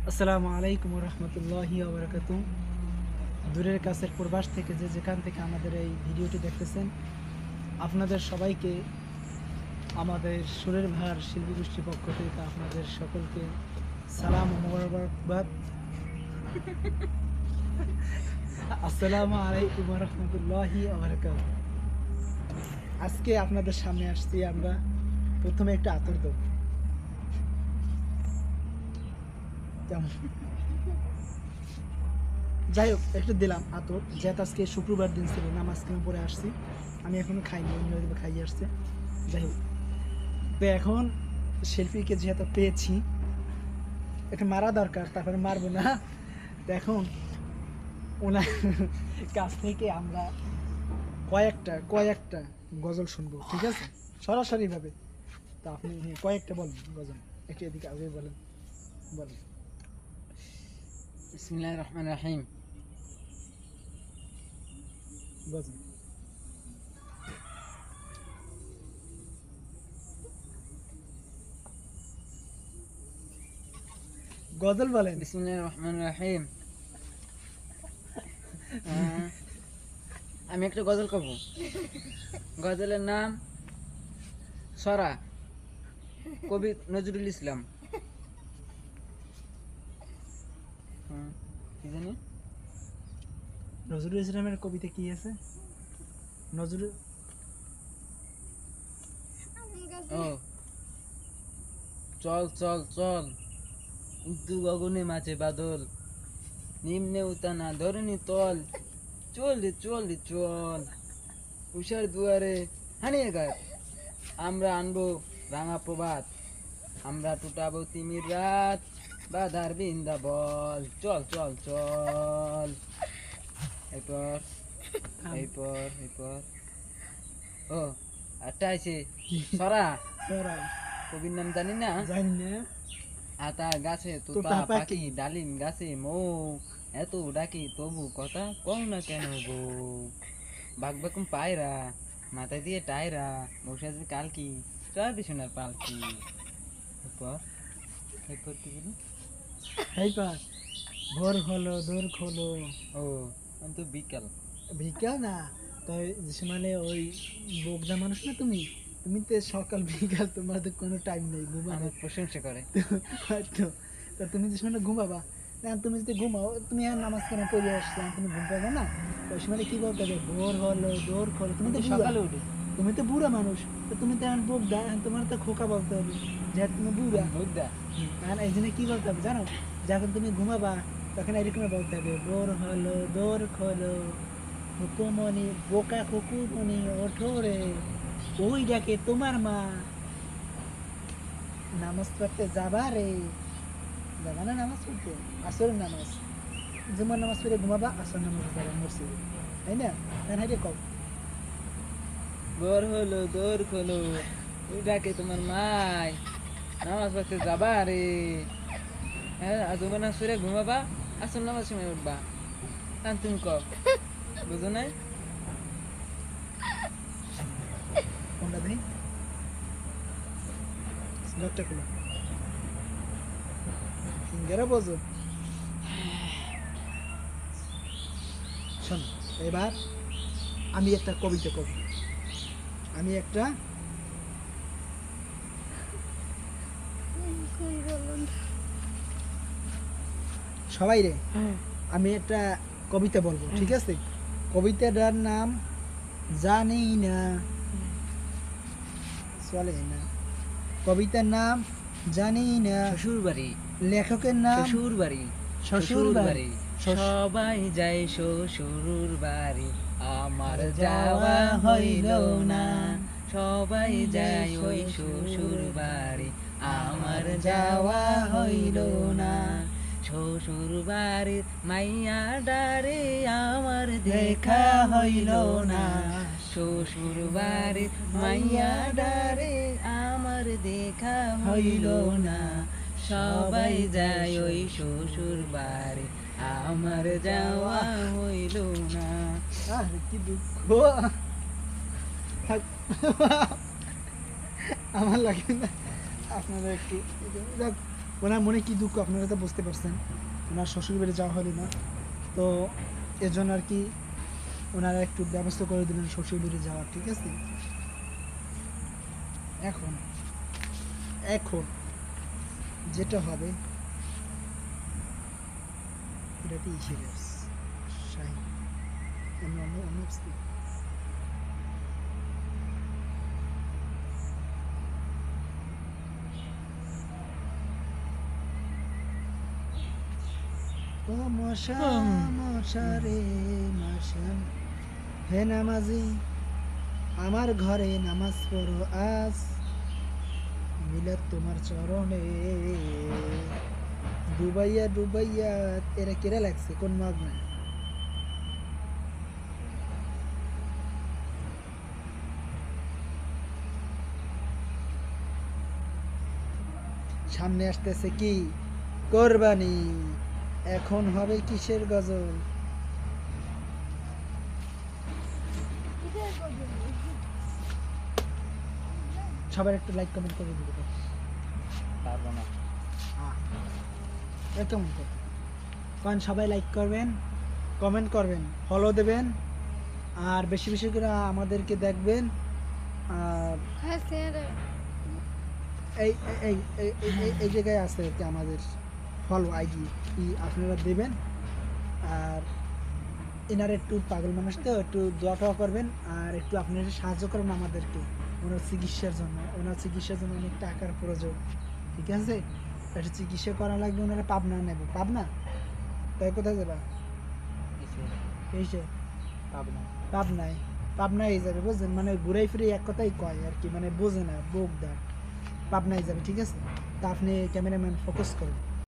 আসসালামু আলাইকুম রহমতুল্লাহি ওবরাকাতু। দূরের কাছের প্রবাস থেকে যেখান থেকে আমাদের এই ভিডিওটি দেখতেছেন, আপনাদের সবাইকে আমাদের সুরের ভার শিল্পী গোষ্ঠীর পক্ষ থেকে আপনাদের সকলকে সালাম ও মোবারকবাদ। আসসালামু আলাইকুম রহমতুল্লাহি ওবরাকাতু। আজকে আপনাদের সামনে আসছি আমরা। প্রথমে একটা আতর দেব, কেমন? যাই হোক, একটু দিলাম আতর, যেহেতু আজকে শুক্রবার দিন ছিল, নামাজ কালাম পরে আসছি। আমি এখনো খাইনি, অন্য খাইয়ে আসছে। যাই হোক, তো এখন শিল্পীকে যেহেতু পেয়েছি, একটু মারা দরকার, তারপরে মারবো না। তো এখন ওনার কাছ থেকে আমরা কয়েকটা গজল শুনবো, ঠিক আছে? সরাসরি ভাবে। তো আপনি কয়েকটা বলেন গজল, একটু এদিকে আগে বলেন, বলেন। বিসমিল্লাহির রহমানির রহিম। গজল গজল বলেন। বিসমিল্লাহির রহমানির রহিম। আমি একটা গজল কব। গজলের নাম সরা, কবি নজরুল ইসলাম। কি জানি নজরুল ইসলামের কবিতা কি আছে? নজরুল ও চল চল চল, উদ্দু গগনে মাঝে বাদল, নিম্নে উতানা ধরণী তল, চল রে চল রে চল, উষার দুয়ারে হানিয়ে গায়, আমরা আনবো রাঙা প্রভাত, আমরা টুটাবো তিমির রাত, বাধার বিন্দা বল, চল চল চল। এরপর এরপর এরপর ও একটা আছে সরা, কবির নাম জানি না। জানি না। আতা গাছে তোতা তোতা পাখি। পাখি, ডালিম গাছে মৌ, এত ডাকি তবু কথা কও না কেন গো, বাঘ বাকুম পায়রা, মাথায় দিয়ে টায়রা, বসে আছে কালকি, চড়বি সোনার পালকি। এরপর এরপর কি বলি? এইবার ভোর হলো, দোর খোলো। ও আমি তো বিকাল। বিকাল না, তাই মানে ওই বোগদা মানুষ না তুমি। তুমি তো সকাল বিকাল, তোমার তো কোনো টাইম নেই ঘুমানোর। আমার প্রশংসা করে। হয়তো তা তুমি যে সময় ঘুমাবা, না তুমি যদি ঘুমাও, তুমি আর নামাজ কেন পড়ে আসছো, তুমি ঘুম পাবে না? ওই সময় কি বলতে হবে? ভোর হলো, দোর খোলো। তুমি তো সকালে সকালে উঠে, তুমি তো বুড়া মানুষ, তো তুমি তো এখন বোগদা, তোমার তো খোকা বলতে হবে, যেহেতু তুমি বুড়া। বুদ্ধা। আর এই জন্য কি বলতে হবে জানো? যখন তুমি ঘুমাবা, তখন এরকম বলতে হবে, ভোর হলো, দোর খোলো, হুকুমনি বোকা কুকুমনি ওঠো রে, ওই ডাকে তোমার মা, নামাজ পড়তে যাবা রে। যাবা না নামাজ পড়তে? আসর নামাজ, জুমার নামাজ পড়ে ঘুমাবা, আসর নামাজ যাবা মসজিদে, তাই না? তাই না? কও। ভোর হলো দোর খোলো, ওই ডাকে তোমার মাই, নামাজ পড়তে যাবা রে। হ্যাঁ, আর তোমার না সুরে ঘুমাবা, আসল নামাজ সময় উঠবা। কারণ তুমি কও, বুঝো নাই? কোনটা দেই? লোকটা খুলো, সিঙ্গারা বোঝো। শোন, এবার আমি একটা কবিতা কবি। আমি একটা সবাই রে, আমি একটা কবিতা বলবো, ঠিক আছে? কবিতাটার নাম জানি না, চলে না। কবিতার নাম জানি না, শ্বশুর বাড়ি, লেখকের নাম শ্বশুর বাড়ি, শ্বশুর বাড়ি। সবাই যায় শ্বশুর বাড়ি, আমার যাওয়া হইল না। সবাই যায় ওই শ্বশুর বাড়ি, আমার যাওয়া হইল না। শ্বশুর বাড়ির মাইয়া ডারে আমার দেখা হইল না। শ্বশুর বাড়ির মাইয়া ডারে আমার দেখা হইল না। সবাই যায় ওই শ্বশুর বাড়ি, আমার যাওয়া হইল না। আরে কি দুঃখ! থাক, আমার লাগে না, আপনারা একটু যাক, ওনার মনে কি দুঃখ আপনারা তো বুঝতে পারছেন, ওনার শ্বশুর বাড়ি যাওয়া হলো না, তো এর জন্য আর কি ওনারা একটু ব্যবস্থা করে দিলেন শ্বশুর বাড়ি যাওয়ার, ঠিক আছে। এখন এখন যেটা হবে এটাতে সিরিয়াস শাহিন, আমি অন্য অন্য ও মশা মশা রে মশা, হে নামাজি আমার ঘরে নামাজ পড়ো আজ, মিলাদ তোমার চরণে, ডুবাইয়া ডুবাইয়া। এরা কেরা লাগছে কোন মাগ না? সামনে আসতেছে কি কোরবানি, এখন হবে কিসের গজল? সবার একটু লাইক কমেন্ট করে দিবে তো। পারবো না। কেমন করে কারণ সবাই লাইক করবেন, কমেন্ট করবেন, ফলো দেবেন, আর বেশি বেশি করে আমাদেরকে দেখবেন। আর এই এই এই এই- এই জায়গায় আছে আর কি আমাদের ফলো আইডি আপনারা দেবেন। আর এনার একটু পাগল মানুষ তো একটু দোয়া টোয়া করবেন, আর একটু আপনারা সাহায্য করবেন আমাদেরকে ওনার চিকিৎসার জন্য। ওনার চিকিৎসার জন্য অনেক টাকার প্রয়োজন, ঠিক আছে। একটা চিকিৎসা করা লাগবে, ওনারা পাবনা নেব। পাবনা তাই কোথায় যাবা? এই যে পাবো না। পাবনায়, পাবনায় যাবে বুঝলেন, মানে ঘুরাই ফিরে এক কথাই কয় আর কি, মানে বোঝে না বোক দা। পাবনায় যাবে, ঠিক আছে। তা আপনি ক্যামেরাম্যান ফোকাস করেন।